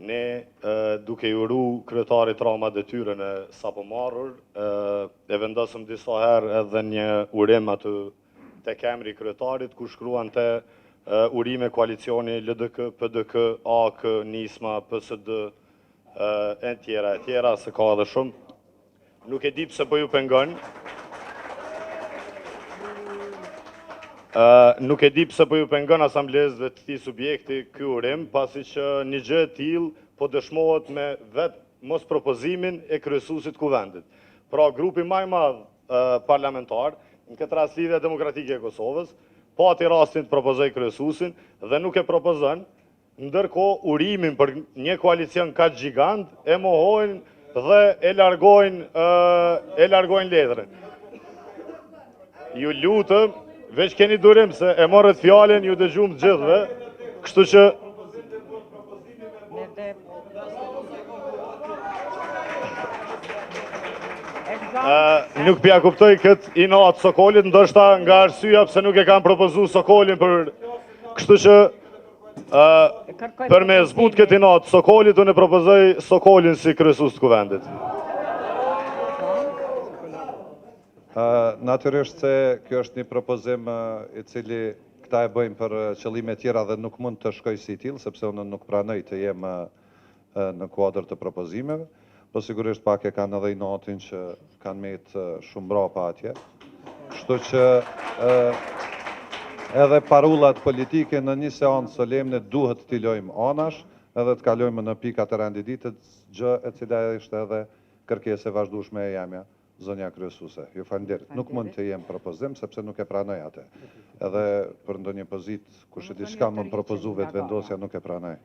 Ne, duke i uru kryetarit Rama detyrën e sapo marrur, e vendosëm disa herë edhe një urim aty tek emri i kryetarit, ku shkruan te urime koalicioni LDK, PDK, AK, Nisma, PSD, e tjera, se ka edhe shumë. Nuk e di pse po ju pengon. Nuk e di pse po ju pengon asamblezëve të këtij subjekti ky urim, pasi që një gjë e tillë po dëshmohet me vetë mos propozimin e kryesuesit kuvendit. Pra, grupi më i madh parlamentar, në këtë rast Lidhja Demokratike e Kosovës, pati rastin të propozoj kryesuesin dhe nuk e propozon, ndërkohë urimin për një koalicion kaq gjigant e mohojnë dhe e largojnë letrën. Ju lutëm, veç keni durim se e morët fjallën, ju dëgjum të gjithve, kështu që... Nuk pja kuptoj këtë inat Sokolit, ndoshta nga arsyeja pse nuk e kam propozu Sokolin për... Kështu që për me zbut këtë inat Sokolit, unë e propozoj Sokolin si kryesues të kuvendit. Natyrisht se kjo është një propozim i cili këta e bëjmë për qëllime tjera dhe nuk mund të shkoj si tillë, sepse unë nuk pranoj të jem në kuadër të propozimeve, po sigurisht pak e kanë edhe i natin që kanë metë shumë brapa atje. Kështu që edhe parullat politike në një seancë solemne duhet t'i lojmë anash, edhe të kalojmë në pikat e rendititët, gjë e cila ishte edhe kërkesë e vazhdueshme e jamja. Zonja kryesuese, ju falenderit. Nuk mund të jem propozim, sepse nuk e pranoj atë. Edhe për ndonjë pozitë, kush e di çka më propozu vetë vendosja, nuk e pranoj.